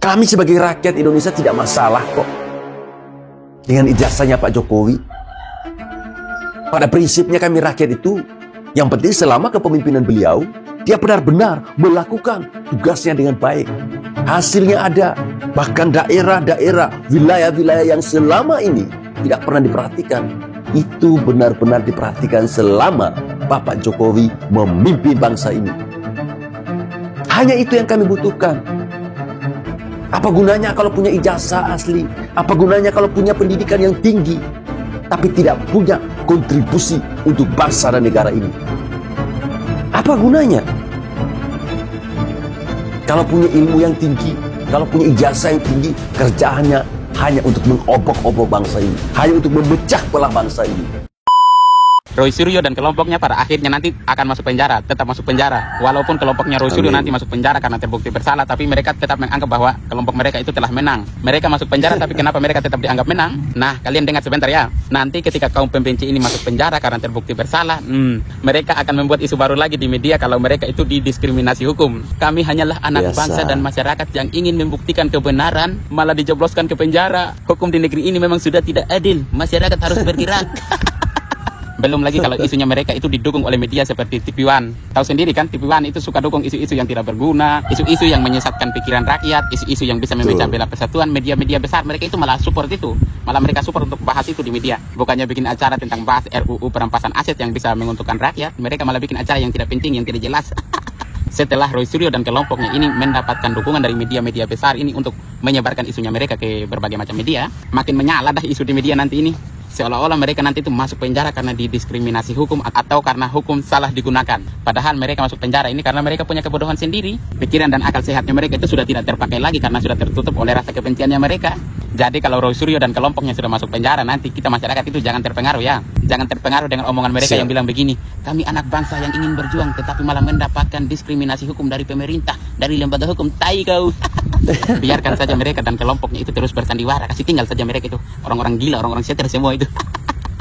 Kami sebagai rakyat Indonesia tidak masalah kok dengan ijazahnya Pak Jokowi. Pada prinsipnya kami rakyat itu, yang penting selama kepemimpinan beliau, dia benar-benar melakukan tugasnya dengan baik. Hasilnya ada. Bahkan daerah-daerah, wilayah-wilayah yang selama ini tidak pernah diperhatikan, itu benar-benar diperhatikan selama Bapak Jokowi memimpin bangsa ini. Hanya itu yang kami butuhkan. Apa gunanya kalau punya ijazah asli? Apa gunanya kalau punya pendidikan yang tinggi, tapi tidak punya kontribusi untuk bangsa dan negara ini? Apa gunanya? Kalau punya ilmu yang tinggi, kalau punya ijazah yang tinggi, kerjaannya hanya untuk mengobok-obok bangsa ini, hanya untuk memecah belah bangsa ini. Roy Suryo dan kelompoknya pada akhirnya nanti akan masuk penjara, tetap masuk penjara. Walaupun kelompoknya Roy Suryo nanti masuk penjara karena terbukti bersalah, tapi mereka tetap menganggap bahwa kelompok mereka itu telah menang. Mereka masuk penjara, tapi kenapa mereka tetap dianggap menang? Nah, kalian dengar sebentar ya. Nanti ketika kaum pembenci ini masuk penjara karena terbukti bersalah, mereka akan membuat isu baru lagi di media kalau mereka itu didiskriminasi hukum. Kami hanyalah anak bangsa dan masyarakat yang ingin membuktikan kebenaran, malah dijebloskan ke penjara. Hukum di negeri ini memang sudah tidak adil. Masyarakat harus bergerak. Belum lagi kalau isunya mereka itu didukung oleh media seperti TV One. Tahu sendiri kan, TV One itu suka dukung isu-isu yang tidak berguna, isu-isu yang menyesatkan pikiran rakyat, isu-isu yang bisa memecah belah persatuan. Media-media besar mereka itu malah support itu. Malah mereka support untuk bahas itu di media. Bukannya bikin acara tentang bahas RUU perampasan aset yang bisa menguntungkan rakyat, mereka malah bikin acara yang tidak penting, yang tidak jelas. Setelah Roy Suryo dan kelompoknya ini mendapatkan dukungan dari media-media besar ini untuk menyebarkan isunya mereka ke berbagai macam media, makin menyala dah isu di media nanti ini. Seolah-olah mereka nanti itu masuk penjara karena didiskriminasi hukum atau karena hukum salah digunakan. Padahal mereka masuk penjara ini karena mereka punya kebodohan sendiri. Pikiran dan akal sehatnya mereka itu sudah tidak terpakai lagi karena sudah tertutup oleh rasa kebenciannya mereka. Jadi kalau Roy Suryo dan kelompoknya sudah masuk penjara, nanti kita masyarakat itu jangan terpengaruh ya. Jangan terpengaruh dengan omongan mereka yang bilang begini, kami anak bangsa yang ingin berjuang tetapi malah mendapatkan diskriminasi hukum dari pemerintah, dari lembaga hukum. Tai kau. Biarkan saja mereka dan kelompoknya itu terus bersandiwara, kasih tinggal saja mereka itu. Orang-orang gila, orang-orang seter semua itu.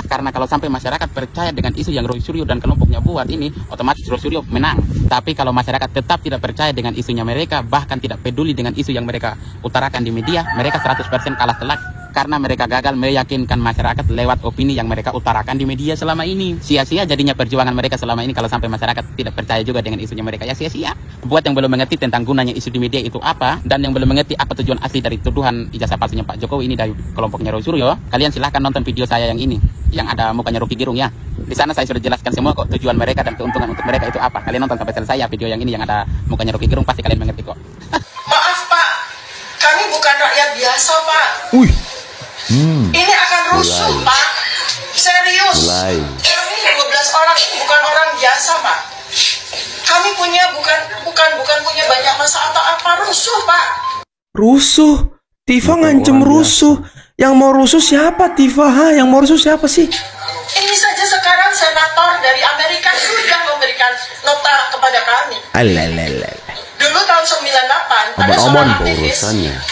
Karena kalau sampai masyarakat percaya dengan isu yang Roy Suryo dan kelompoknya buat ini, otomatis Roy Suryo menang. Tapi kalau masyarakat tetap tidak percaya dengan isunya mereka, bahkan tidak peduli dengan isu yang mereka utarakan di media, mereka 100% kalah telak. Karena mereka gagal meyakinkan masyarakat lewat opini yang mereka utarakan di media selama ini. Sia-sia jadinya perjuangan mereka selama ini kalau sampai masyarakat tidak percaya juga dengan isunya mereka, ya sia-sia. Buat yang belum mengerti tentang gunanya isu di media itu apa, dan yang belum mengerti apa tujuan asli dari tuduhan ijazah palsunya Pak Jokowi ini dari kelompoknya Roy Suryo, kalian silahkan nonton video saya yang ini, yang ada mukanya Rocky Gerung ya. Di sana saya sudah jelaskan semua kok tujuan mereka dan keuntungan untuk mereka itu apa. Kalian nonton sampai selesai ya video yang ini yang ada mukanya Rocky Gerung, pasti kalian mengerti kok. Maaf Pak, kami bukan rakyat biasa Pak. Ini akan rusuh Pak. Serius. Kami 12 orang ini bukan orang biasa Pak. Kami punya bukan punya banyak masa atau apa, rusuh Pak. Rusuh? Tifa ngancem rusuh. Yang mau rusuh siapa Tifa? Yang mau rusuh siapa sih? Ini saja sekarang senator dari Amerika sudah memberikan nota kepada kami. Dulu tahun 98 ada seorang aktivis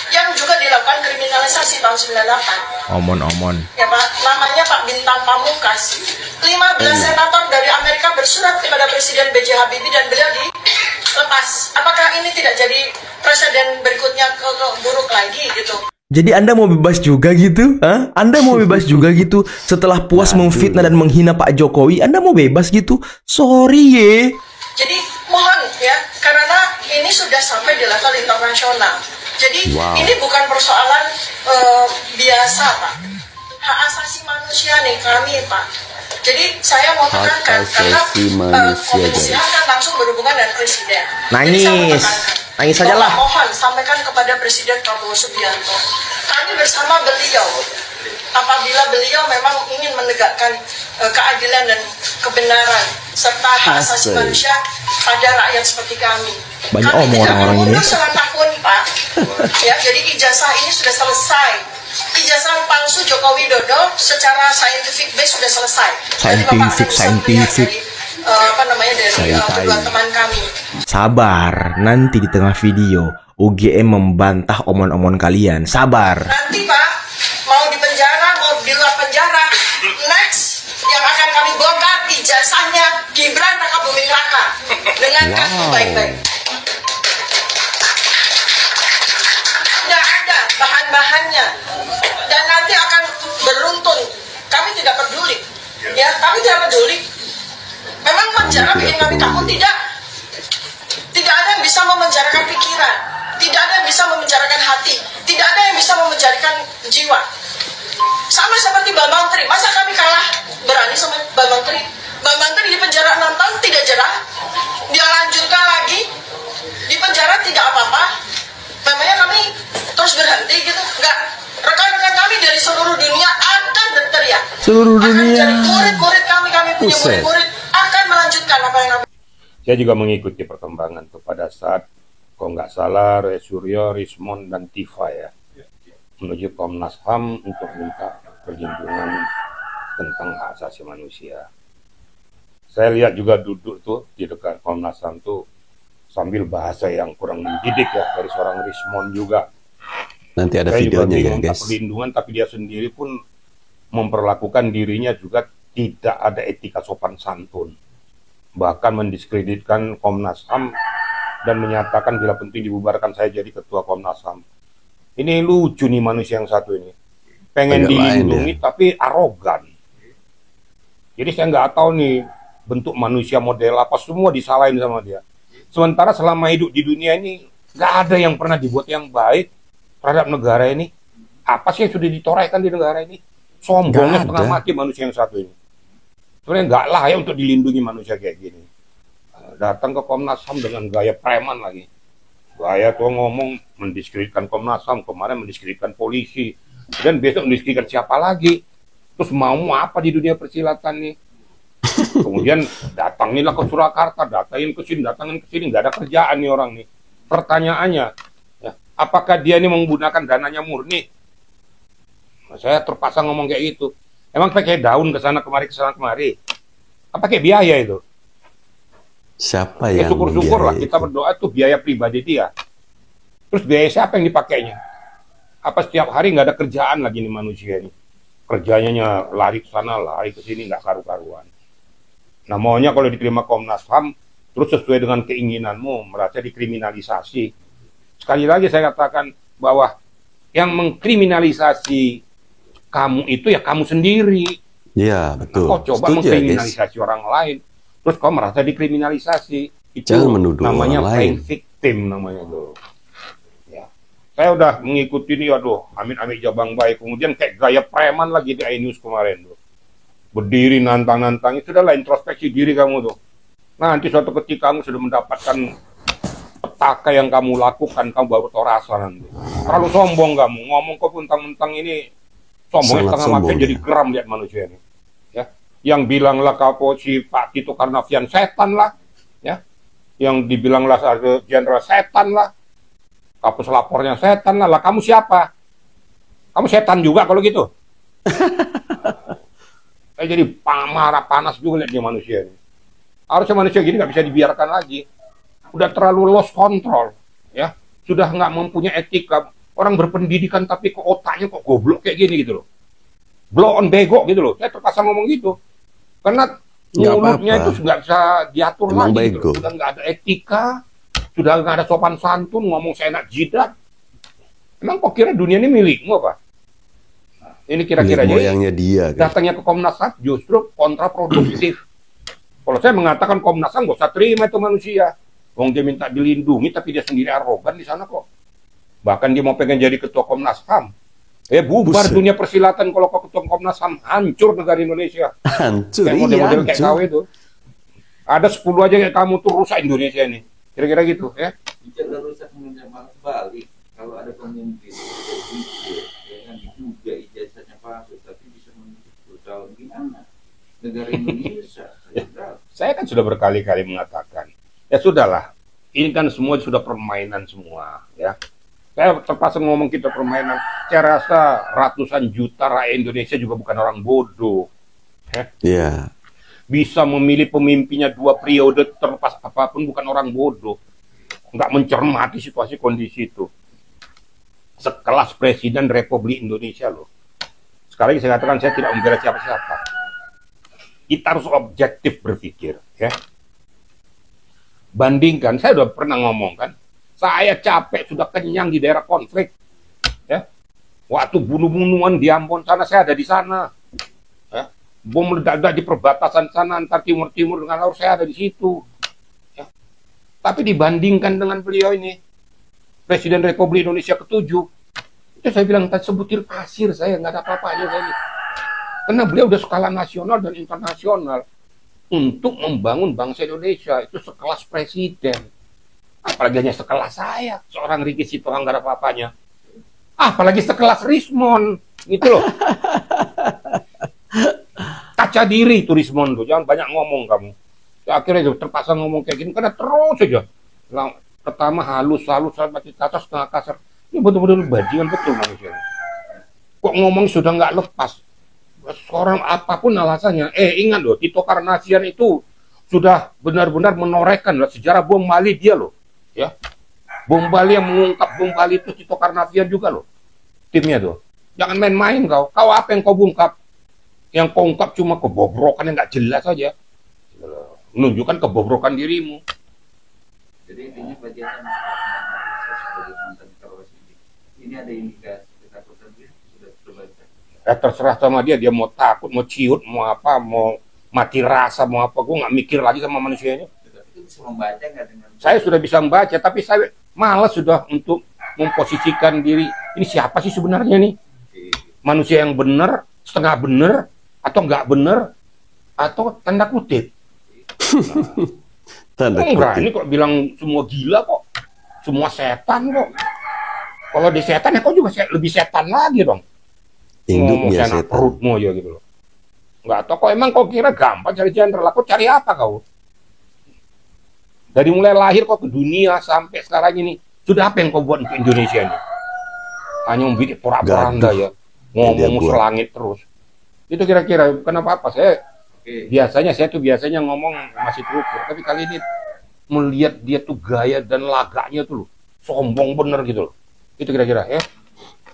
yang juga dilakukan kriminalisasi tahun 98. Omon. Ya Pak, namanya Pak Bintang Pamungkas. 15 senator dari Amerika bersurat kepada Presiden B.J. Habibie dan beliau dilepas. Apakah ini tidak jadi presiden berikutnya ke buruk lagi gitu? Jadi Anda mau bebas juga gitu? Hah? Anda mau bebas juga gitu? Setelah puas memfitnah dan menghina Pak Jokowi, Anda mau bebas gitu? Sorry ye. Jadi mohon ya, karena ini sudah sampai di level internasional. Jadi ini bukan persoalan biasa Pak. Hak asasi manusia nih kami Pak. Jadi saya mau tekankan karena Komisi HAM kan langsung berhubungan dengan Presiden. Nangis saja lah. Mohon sampaikan kepada Presiden Prabowo Subianto. Kami bersama beliau, apabila beliau memang ingin menegakkan keadilan dan kebenaran serta hak asasi manusia pada rakyat seperti kami. Banyak kami tidak orang-orang ini. mundur selangkah pun Pak. Ya, jadi ijazah ini sudah selesai. Ijazah palsu Joko Widodo secara scientific base sudah selesai. Scientific. Dari kedua teman kami. Sabar, nanti di tengah video UGM membantah omon-omon kalian. Sabar. Nanti Pak, mau di penjara, mau di luar penjara, next yang akan kami bongkar ijazahnya Gibran Rakabuming Raka dengan kartu baik-baik. bahan-bahannya, dan nanti akan beruntun. Kami tidak peduli, ya, kami tidak peduli. Memang penjara bikin kami takut? Tidak. Tidak ada yang bisa memenjarakan pikiran, tidak ada yang bisa memenjarakan hati, tidak ada yang bisa memenjarakan jiwa. Sama seperti Bambang Tri, masa kami kalah berani sama Bambang Tri? Bambang Tri di penjara 6 tahun tidak jerah, dia lanjutkan lagi di penjara tidak apa-apa. Memangnya kami terus berhenti gitu? Enggak. Rekan-rekan kami dari seluruh dunia akan berteriak. Seluruh Akan dunia. menjadi murid-murid kami punya Buset. murid-murid akan melanjutkan apa yang kami. Saya juga mengikuti perkembangan tuh pada saat, kalau nggak salah, Suryo, Rismon, dan Tifa ya, menuju Komnas HAM untuk minta perlindungan tentang hak asasi manusia. Saya lihat juga duduk tuh di dekat Komnas HAM tuh sambil bahasa yang kurang mendidik ya dari seorang Rismon juga. Nanti ada Saya juga videonya ya bingung minta guys. perlindungan, tapi dia sendiri pun memperlakukan dirinya juga tidak ada etika sopan santun. Bahkan mendiskreditkan Komnas HAM dan menyatakan bila penting dibubarkan saya jadi ketua Komnas HAM. Ini lucu nih manusia yang satu ini. Pengen Agak lain dilindungi tapi arogan. Jadi saya nggak tahu nih bentuk manusia model apa, semua disalahin sama dia. Sementara selama hidup di dunia ini nggak ada yang pernah dibuat yang baik terhadap negara ini. Apa sih yang sudah ditorehkan di negara ini? Sombongnya Nggak setengah ada. mati manusia yang satu ini. Sebenarnya nggak layak untuk dilindungi manusia kayak gini. Datang ke Komnas HAM dengan gaya preman lagi. Gaya tuh ngomong mendiskreditkan Komnas HAM, kemarin mendiskreditkan polisi, dan besok mendiskreditkan siapa lagi. Terus mau apa di dunia persilatan nih? Kemudian datangilah ke Surakarta, datangin ke sini, nggak ada kerjaan nih orang nih. Pertanyaannya, ya, apakah dia ini menggunakan dananya murni? Nah, saya terpaksa ngomong kayak gitu. Emang pakai daun ke sana kemari, apa pakai biaya itu? Siapa Ya yang syukur-syukur lah membiayai kita itu? berdoa tuh biaya pribadi dia. Terus biaya siapa yang dipakainya? Apa setiap hari nggak ada kerjaan lagi nih manusia ini? Kerjanya lari ke sana, lari ke sini, nggak karu-karuan. Nah maunya kalau diterima Komnas HAM, terus sesuai dengan keinginanmu, merasa dikriminalisasi. Sekali lagi saya katakan bahwa yang mengkriminalisasi kamu itu ya kamu sendiri. Iya betul. Kau coba Setuju ya, guys? mengkriminalisasi orang lain, terus kau merasa dikriminalisasi. Itu Jangan menuduh namanya orang playing lain. victim namanya tuh. Ya. Saya udah mengikuti ini, aduh, amit-amit jabang baik. Kemudian kayak gaya preman lagi di iNews kemarin tuh. Berdiri nantang-nantang, sudahlah introspeksi diri kamu tuh. Nanti suatu ketika kamu sudah mendapatkan petaka yang kamu lakukan, kamu baru tahu rasa nanti. Terlalu sombong kamu, ngomong kok mentang-mentang ini sombongnya Sangat setengah sombong, mati jadi ya. geram lihat manusia ini. Ya. Yang bilanglah si Pak Tito Karnavian setan lah, ya. Yang dibilanglah jenderal setan lah. Kapus lapornya setan lah. Lah kamu siapa? Kamu setan juga kalau gitu. Saya jadi marah panas juga lihat dia manusia ini. Harusnya manusia gini nggak bisa dibiarkan lagi. Udah terlalu lost control, ya. Sudah nggak mempunyai etika. Orang berpendidikan tapi kok otaknya kok goblok kayak gini gitu loh. Blow on bego gitu loh. Saya terpaksa ngomong gitu. Karena Nggak mulutnya apa-apa. itu nggak bisa diatur Emang lagi bego. gitu loh. Sudah nggak ada etika, sudah nggak ada sopan santun, ngomong seenak jidat. Emang kok kira dunia ini milikmu apa? Nah, ini kira-kira Milik jadi moyangnya dia guys. datangnya ke Komnas HAM justru kontraproduktif. Kalau saya mengatakan Komnas HAM nggak usah terima itu manusia. Wong dia minta dilindungi tapi dia sendiri arogan di sana kok. Bahkan dia mau pengen jadi ketua Komnas HAM. Bubar Buset. dunia persilatan kalau kau ketua Komnas HAM, hancur negara Indonesia. Hancur, Kayak iya model-model kayak hancur. kau itu. Ada 10 aja kayak kamu tuh rusak Indonesia ini. Kira-kira gitu ya. Jangan rusak minyak malah balik. Kalau ada pemimpin berpikir, ya kan diduga ijazahnya palsu, tapi bisa menuntut 10 tahun gimana? Negara Indonesia, Saya kan sudah berkali-kali mengatakan, ya sudahlah. Ini kan semua sudah permainan semua, ya. Saya terpaksa ngomong kita permainan. Saya rasa ratusan juta rakyat Indonesia juga bukan orang bodoh. Ya. Iya. Bisa memilih pemimpinnya 2 periode terlepas apapun bukan orang bodoh. Nggak mencermati situasi kondisi itu. Sekelas Presiden Republik Indonesia loh. Sekali lagi saya katakan saya tidak membela siapa-siapa. Kita harus objektif berpikir. Ya. Bandingkan, saya udah pernah ngomong kan. Saya capek, sudah kenyang di daerah konflik. Ya. Waktu bunuh-bunuhan di Ambon sana, saya ada di sana. Ya. Bom meledak-ledak di perbatasan sana antar timur-timur dengan laut, saya ada di situ. Ya. Tapi dibandingkan dengan beliau ini, Presiden Republik Indonesia ke-7, itu saya bilang tadi sebutir pasir, saya nggak ada apa-apanya saya ini. Karena beliau udah skala nasional dan internasional untuk membangun bangsa Indonesia, itu sekelas presiden. Apalagi hanya sekelas saya, seorang Riki Sitohang nggak ada apa-apanya. Apalagi sekelas Rismon, gitu loh. Kaca diri itu Rismon tuh, jangan banyak ngomong kamu. Ya, akhirnya itu terpaksa ngomong kayak gini, karena terus aja. Pertama halus, mati atas, setengah kasar. Ini betul-betul bajingan betul manusia. Kok ngomong sudah nggak lepas. Seorang apapun alasannya. Ingat loh, Tito Karnavian itu sudah benar-benar menorehkan sejarah bom Bali dia loh. Ya, bom Bali yang mengungkap bom Bali itu Tito Karnavian juga loh. Timnya tuh. Jangan main-main kau. Kau apa yang kau ungkap? Yang kau ungkap cuma kebobrokan yang nggak jelas saja. Menunjukkan kebobrokan dirimu. Jadi intinya Pak Jasa sebagai mantan Kapolres ini ada indikasi ketakutan dia sudah terbaca. Terserah sama dia mau takut, mau ciut, mau apa, mau mati rasa, mau apa, gue nggak mikir lagi sama manusianya. Itu bisa membaca nggak dengan? Saya sudah bisa membaca, tapi saya malas sudah untuk memposisikan diri. Ini siapa sih sebenarnya nih? Manusia yang benar, setengah benar, atau nggak benar, atau tanda kutip. Tanda Enggak, kutip. ini kok bilang semua gila kok, semua setan kok. Kalau di setan ya kok juga lebih setan lagi dong. Induknya setan setan. perutmu aja gitu loh. Nggak tahu kok emang kau kira gampang cari jenderal, aku cari apa kau? Dari mulai lahir kok ke dunia sampai sekarang ini, sudah apa yang kau buat untuk Indonesia ini? Hanya membidik porak-poranda ya, ngomong selangit terus. Itu kira-kira kenapa apa? Saya biasanya ngomong masih terukur, tapi kali ini melihat dia tuh gaya dan lagaknya tuh loh, sombong bener gitu loh. Itu kira-kira ya.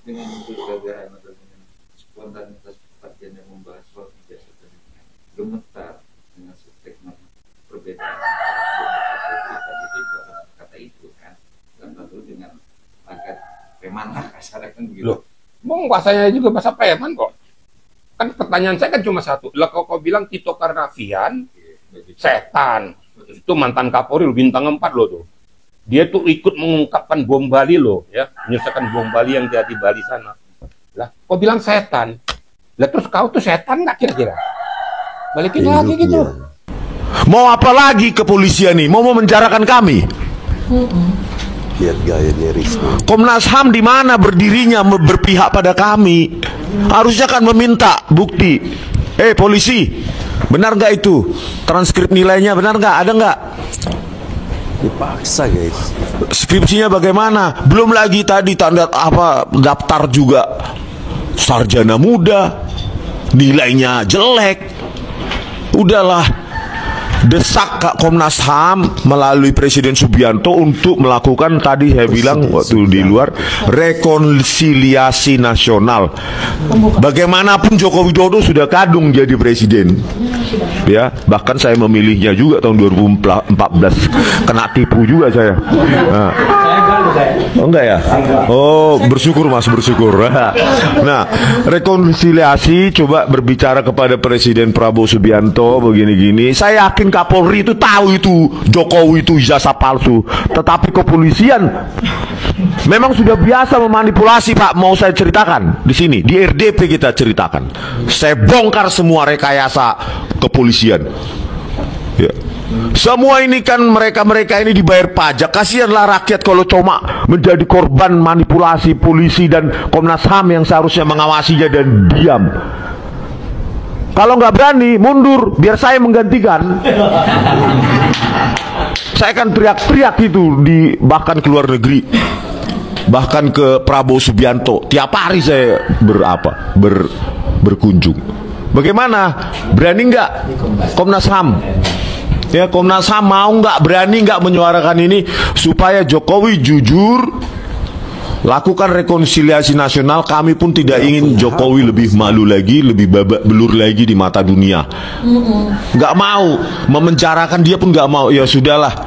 Dengan kegagahan atau dengan spontanitas Pak Jasa membahas soal ijazah dan gemetar dengan statement perbedaan kata itu kan, dan tentu dengan agak preman lah kasarnya kan begitu. Loh, bahasanya juga bahasa preman kok. Kan pertanyaan saya kan cuma satu. Lah kau bilang Tito Karnavian setan. Itu mantan Kapolri bintang 4 loh tuh. Dia tuh ikut mengungkapkan bom Bali loh, ya, menyelesaikan bom Bali yang dia di Bali sana. Lah, kau bilang setan. Lah terus kau tuh setan nggak kira-kira? Balikin lagi gitu. Mau apa lagi kepolisian nih? Mau memenjarakan kami? Lihat gayanya Risma. Komnas HAM di mana berdirinya berpihak pada kami? Harusnya kan meminta bukti. Polisi, benar nggak itu? Transkrip nilainya benar nggak? Ada nggak? Dipaksa guys. Skripsinya bagaimana? Belum lagi tadi tanda daftar juga sarjana muda, nilainya jelek. Udahlah, desak Kak Komnas HAM melalui Presiden Subianto untuk melakukan tadi saya bilang waktu di luar rekonsiliasi nasional. Bagaimanapun Joko Widodo sudah kadung jadi presiden. Ya, bahkan saya memilihnya juga tahun 2014. Kena tipu juga saya. Nah. Oh enggak ya? Oh, bersyukur Mas, bersyukur. Nah, rekonsiliasi coba berbicara kepada Presiden Prabowo Subianto begini-gini. Saya yakin Kapolri itu tahu itu Jokowi itu ijazah palsu. Tetapi kepolisian memang sudah biasa memanipulasi, Pak. Mau saya ceritakan di sini, di RDP kita ceritakan. Saya bongkar semua rekayasa kepolisian. Ya. Semua ini kan mereka ini dibayar pajak. Kasihanlah rakyat kalau cuma menjadi korban manipulasi polisi dan Komnas HAM yang seharusnya mengawasinya dan diam. Kalau nggak berani mundur, biar saya menggantikan. Saya akan teriak-teriak itu bahkan ke luar negeri, bahkan ke Prabowo Subianto. Tiap hari saya berkunjung. Bagaimana? Berani nggak Komnas HAM? Ya, Komnas HAM mau nggak, berani nggak menyuarakan ini supaya Jokowi jujur, lakukan rekonsiliasi nasional. Kami pun tidak ingin Jokowi lebih malu lagi, lebih babak belur lagi di mata dunia. Nggak mau memenjarakan dia pun nggak mau. Ya sudahlah,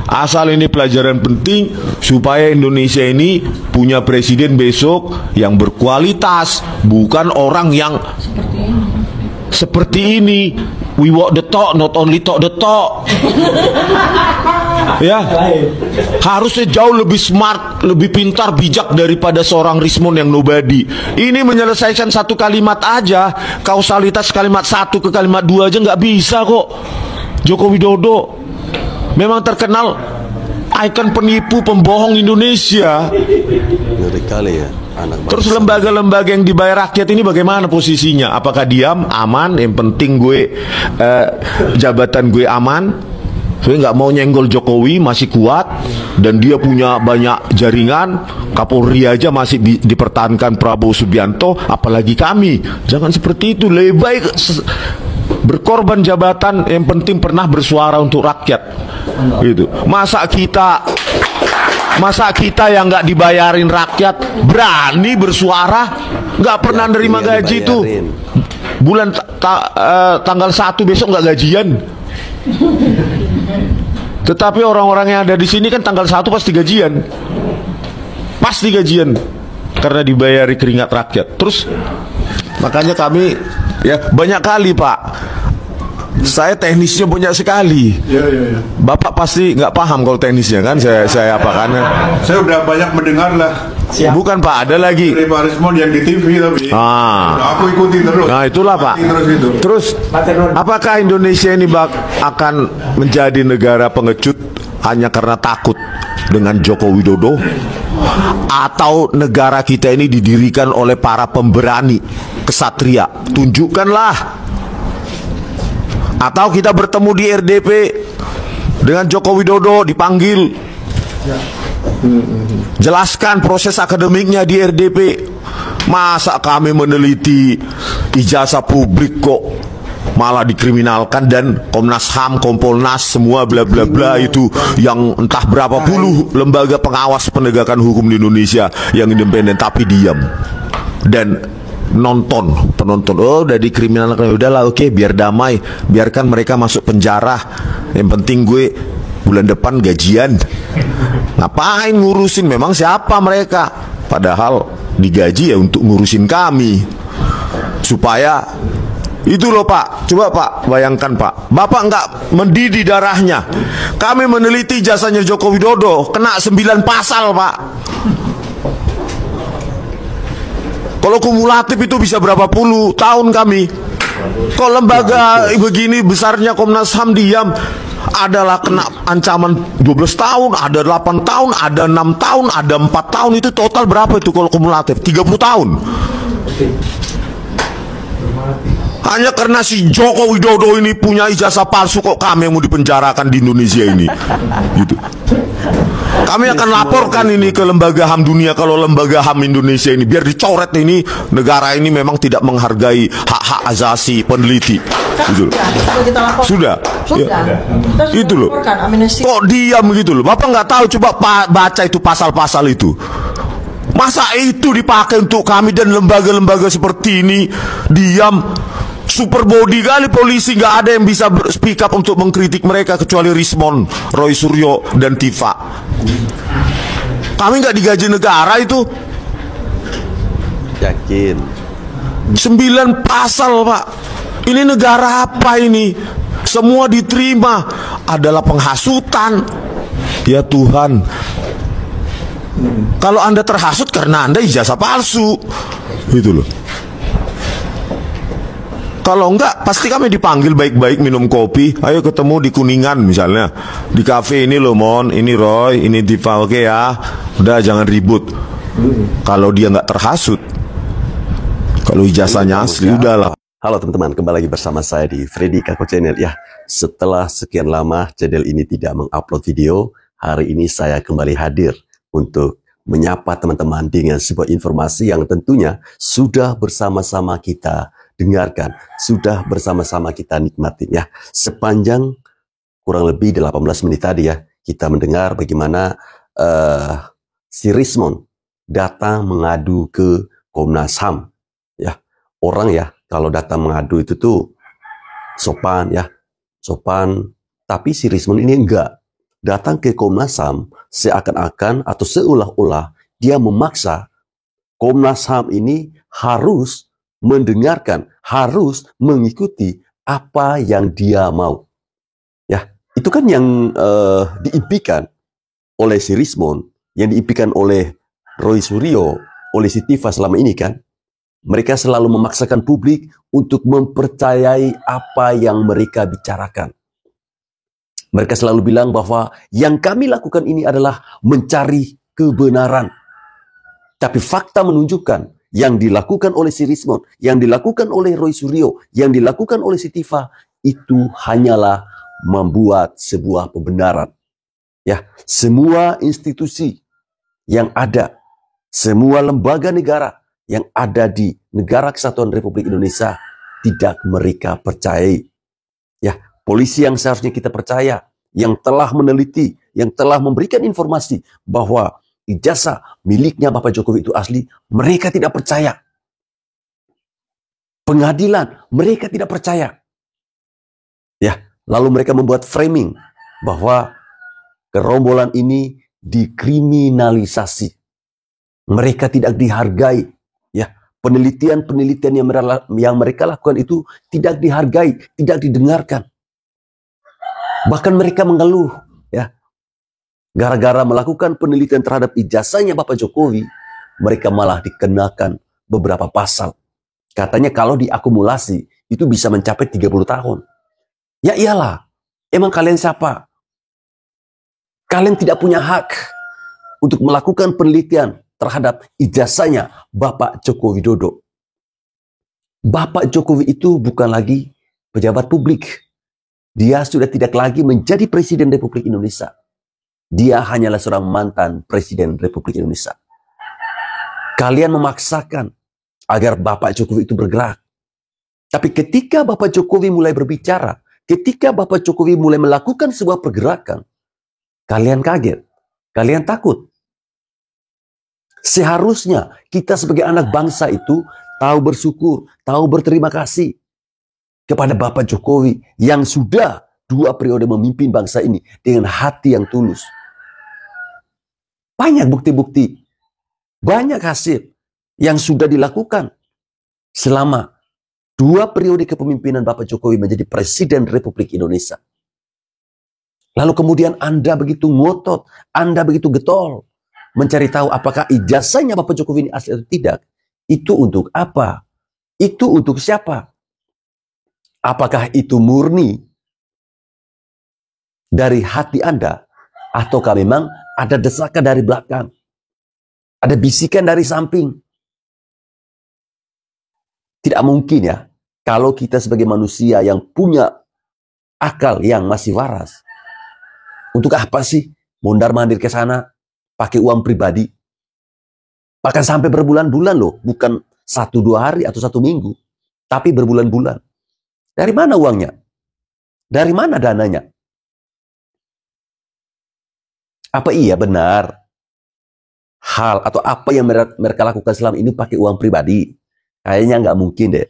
Asal ini pelajaran penting supaya Indonesia ini punya presiden besok yang berkualitas, bukan orang yang seperti ini. We walk the talk, not only talk the talk. Ya, harusnya jauh lebih smart, lebih pintar, bijak daripada seorang Rismond yang nobody. Ini menyelesaikan satu kalimat aja, kausalitas kalimat satu ke kalimat dua aja nggak bisa kok. Joko Widodo memang terkenal ikon penipu, pembohong Indonesia. Ngeri kali ya anak bangsa. Terus lembaga-lembaga yang dibayar rakyat ini bagaimana posisinya? Apakah diam, aman? Yang penting gue jabatan gue aman. Saya nggak mau nyenggol Jokowi, masih kuat dan dia punya banyak jaringan. Kapolri aja masih dipertahankan Prabowo Subianto, apalagi kami. Jangan seperti itu. Lebih baik berkorban jabatan, yang penting pernah bersuara untuk rakyat. Gitu. Masa kita yang nggak dibayarin rakyat berani bersuara, nggak pernah nerima gaji itu. Bulan tanggal 1 besok nggak gajian. Tetapi orang-orang yang ada di sini kan tanggal 1 pasti gajian. Pasti gajian karena dibayari keringat rakyat. Terus makanya kami ya banyak kali Pak, saya teknisnya banyak sekali. Bapak pasti nggak paham kalau teknisnya kan saya apa karena Saya udah banyak mendengar lah bukan Pak, ada lagi. dari Pak Rismond yang di TV tapi aku ikuti terus. Nah itulah Pak. Terus apakah Indonesia ini akan menjadi negara pengecut hanya karena takut dengan Joko Widodo, atau negara kita ini didirikan oleh para pemberani kesatria? Tunjukkanlah. Atau kita bertemu di RDP dengan Joko Widodo, dipanggil, jelaskan proses akademiknya di RDP. Masa kami meneliti ijazah publik kok malah dikriminalkan, dan Komnas HAM, Kompolnas, semua bla bla bla itu yang entah berapa puluh lembaga pengawas penegakan hukum di Indonesia yang independen tapi diam dan penonton. Oh udah dikriminalkan, udahlah oke, biar damai, biarkan mereka masuk penjara, yang penting gue bulan depan gajian. Ngapain ngurusin, memang siapa mereka? Padahal digaji ya untuk ngurusin kami, supaya itu loh Pak. Coba Pak bayangkan Pak, Bapak nggak mendidih darahnya. Kami meneliti jasanya Joko Widodo, kena 9 pasal Pak. Kalau kumulatif itu bisa berapa puluh tahun kami. Kalau lembaga begini besarnya Komnas HAM diam, adalah kena ancaman 12 tahun, ada 8 tahun, ada 6 tahun, ada 4 tahun. Itu total berapa itu kalau kumulatif? 30 tahun. Hanya karena si Joko Widodo ini punya ijazah palsu kok kami yang mau dipenjarakan di Indonesia ini. Gitu. Kami akan laporkan ini ke lembaga HAM dunia kalau lembaga HAM Indonesia ini biar dicoret ini, negara ini memang tidak menghargai hak-hak asasi peneliti. Gitu loh. Sudah. Ya. Itu loh. Kok diam gitu loh. Bapak nggak tahu, coba baca itu pasal-pasal itu. Masa itu dipakai untuk kami dan lembaga-lembaga seperti ini diam? Super body kali polisi, nggak ada yang bisa speak up untuk mengkritik mereka kecuali Rismond, Roy Suryo dan Tifa. Kami nggak digaji negara itu. Yakin. 9 pasal Pak. Ini negara apa ini? Semua diterima adalah penghasutan. Ya Tuhan. Kalau Anda terhasut karena Anda ijazah palsu, gitu loh. Kalau enggak, pasti kami dipanggil baik-baik minum kopi. Ayo ketemu di Kuningan misalnya, di kafe ini loh Mon, ini Roy, ini Diva, oke ya. Udah jangan ribut. Kalau dia nggak terhasut, kalau ijazahnya asli, udahlah. Halo teman-teman, kembali lagi bersama saya di Freddy Kako Channel ya. Setelah sekian lama channel ini tidak mengupload video, hari ini saya kembali hadir untuk menyapa teman-teman dengan sebuah informasi yang tentunya sudah bersama-sama kita dengarkan, sudah bersama-sama kita nikmatin ya. Sepanjang kurang lebih 18 menit tadi ya, kita mendengar bagaimana si Rismond datang mengadu ke Komnas HAM ya. Orang ya kalau datang mengadu itu tuh sopan ya, sopan. Tapi si Rismond ini enggak. datang ke Komnas HAM seakan-akan atau seolah-olah dia memaksa Komnas HAM ini harus mendengarkan, harus mengikuti apa yang dia mau. Ya, itu kan yang diimpikan oleh si Rismond, yang diimpikan oleh Roy Suryo, oleh si Tifa selama ini kan. Mereka selalu memaksakan publik untuk mempercayai apa yang mereka bicarakan. Mereka selalu bilang bahwa yang kami lakukan ini adalah mencari kebenaran. Tapi fakta menunjukkan yang dilakukan oleh si Rismond, yang dilakukan oleh Roy Suryo, yang dilakukan oleh si Tifa, itu hanyalah membuat sebuah pembenaran. Ya, semua institusi yang ada, semua lembaga negara yang ada di Negara Kesatuan Republik Indonesia tidak mereka percayai. Ya, polisi yang seharusnya kita percaya, yang telah meneliti, yang telah memberikan informasi bahwa ijazah miliknya Bapak Jokowi itu asli, mereka tidak percaya. Pengadilan, mereka tidak percaya. Ya, lalu mereka membuat framing bahwa gerombolan ini dikriminalisasi. Mereka tidak dihargai. Ya, penelitian-penelitian yang mereka lakukan itu tidak dihargai, tidak didengarkan. Bahkan mereka mengeluh, ya, gara-gara melakukan penelitian terhadap ijazahnya Bapak Jokowi, mereka malah dikenakan beberapa pasal. Katanya kalau diakumulasi itu bisa mencapai 30 tahun. Ya iyalah, emang kalian siapa? Kalian tidak punya hak untuk melakukan penelitian terhadap ijazahnya Bapak Joko Widodo. Bapak Jokowi itu bukan lagi pejabat publik. Dia sudah tidak lagi menjadi Presiden Republik Indonesia. Dia hanyalah seorang mantan Presiden Republik Indonesia. Kalian memaksakan agar Bapak Jokowi itu bergerak. Tapi ketika Bapak Jokowi mulai berbicara, ketika Bapak Jokowi mulai melakukan sebuah pergerakan, kalian kaget, kalian takut. Seharusnya kita sebagai anak bangsa itu tahu bersyukur, tahu berterima kasih kepada Bapak Jokowi yang sudah 2 periode memimpin bangsa ini dengan hati yang tulus. Banyak bukti-bukti, banyak hasil yang sudah dilakukan selama 2 periode kepemimpinan Bapak Jokowi menjadi Presiden Republik Indonesia. Lalu kemudian Anda begitu ngotot, Anda begitu getol mencari tahu apakah ijazahnya Bapak Jokowi ini asli atau tidak. Itu untuk apa? Itu untuk siapa? Apakah itu murni dari hati Anda? Ataukah memang ada desakan dari belakang? Ada bisikan dari samping? Tidak mungkin ya, kalau kita sebagai manusia yang punya akal yang masih waras. Untuk apa sih mondar-mandir ke sana pakai uang pribadi? Bahkan sampai berbulan-bulan loh, bukan 1-2 hari atau 1 minggu, tapi berbulan-bulan. Dari mana uangnya? Dari mana dananya? Apa iya benar hal atau apa yang mereka lakukan selama ini pakai uang pribadi? Kayaknya nggak mungkin deh.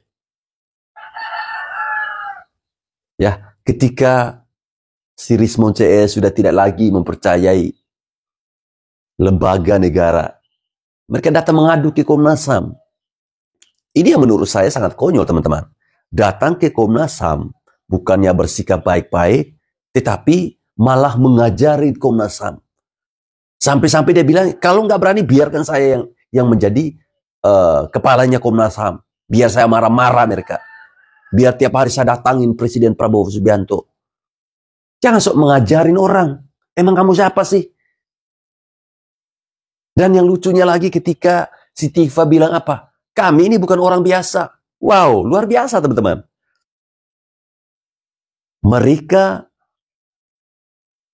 Ya, ketika si Rismond CS sudah tidak lagi mempercayai lembaga negara, mereka datang mengadu ke Komnas HAM. Ini yang menurut saya sangat konyol, teman-teman. Datang ke Komnas HAM bukannya bersikap baik-baik, tetapi malah mengajari Komnas HAM. Sampai-sampai dia bilang, kalau nggak berani biarkan saya yang menjadi kepalanya Komnas HAM. Biar saya marah-marah mereka. Biar tiap hari saya datangin Presiden Prabowo Subianto. Jangan sok mengajarin orang. Emang kamu siapa sih? Dan yang lucunya lagi ketika si Tifa bilang apa? Kami ini bukan orang biasa. Wow, luar biasa teman-teman. Mereka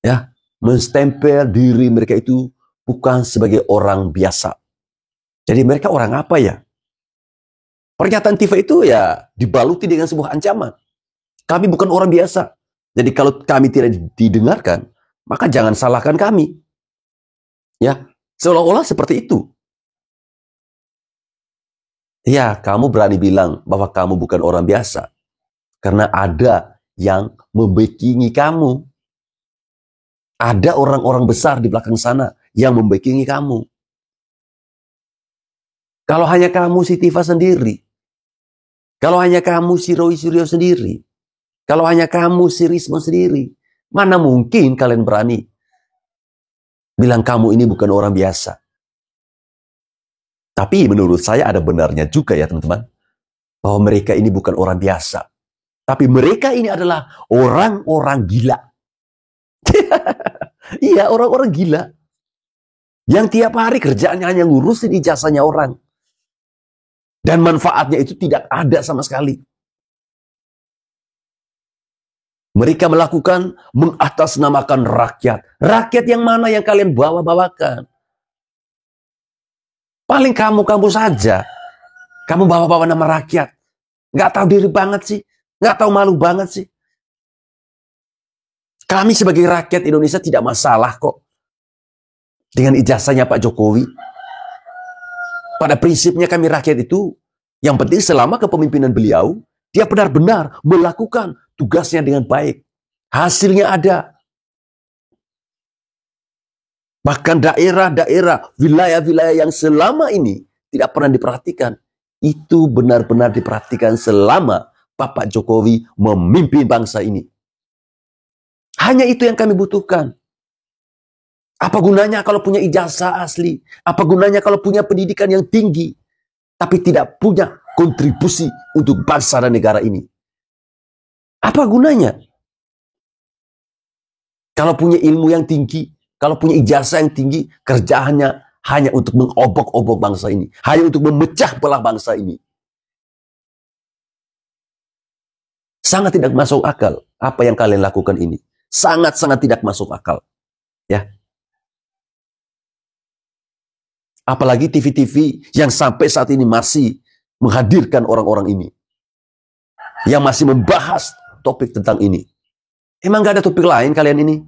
ya menstempel diri mereka itu bukan sebagai orang biasa. Jadi mereka orang apa ya? Pernyataan Tifa itu ya dibaluti dengan sebuah ancaman. Kami bukan orang biasa. Jadi kalau kami tidak didengarkan, maka jangan salahkan kami. Ya, seolah-olah seperti itu. Ya, kamu berani bilang bahwa kamu bukan orang biasa. Karena ada yang membackingi kamu. Ada orang-orang besar di belakang sana yang membackingi kamu. Kalau hanya kamu si Tifa sendiri, kalau hanya kamu si Roy Suryo sendiri, kalau hanya kamu si Risma sendiri, mana mungkin kalian berani bilang kamu ini bukan orang biasa. Tapi menurut saya ada benarnya juga ya teman-teman, bahwa mereka ini bukan orang biasa. Tapi mereka ini adalah orang-orang gila. Iya, orang-orang gila. Yang tiap hari kerjaannya hanya ngurusin ijazahnya orang. Dan manfaatnya itu tidak ada sama sekali. Mereka melakukan mengatasnamakan rakyat. Rakyat yang mana yang kalian bawa-bawakan? Paling kamu saja. Kamu bawa-bawa nama rakyat. Nggak tahu diri banget sih. Nggak tahu malu banget sih. Kami sebagai rakyat Indonesia tidak masalah kok dengan ijazahnya Pak Jokowi. Pada prinsipnya kami rakyat itu, yang penting selama kepemimpinan beliau, dia benar-benar melakukan tugasnya dengan baik. Hasilnya ada. Bahkan daerah-daerah, wilayah-wilayah yang selama ini tidak pernah diperhatikan, itu benar-benar diperhatikan selama Bapak Jokowi memimpin bangsa ini. Hanya itu yang kami butuhkan. Apa gunanya kalau punya ijazah asli? Apa gunanya kalau punya pendidikan yang tinggi, tapi tidak punya kontribusi untuk bangsa dan negara ini? Apa gunanya? Kalau punya ilmu yang tinggi, kalau punya ijazah yang tinggi, kerjaannya hanya untuk mengobok-obok bangsa ini. Hanya untuk memecah belah bangsa ini. Sangat tidak masuk akal apa yang kalian lakukan ini. Sangat-sangat tidak masuk akal. Ya. Apalagi TV-TV yang sampai saat ini masih menghadirkan orang-orang ini. Yang masih membahas topik tentang ini. Emang gak ada topik lain kalian ini?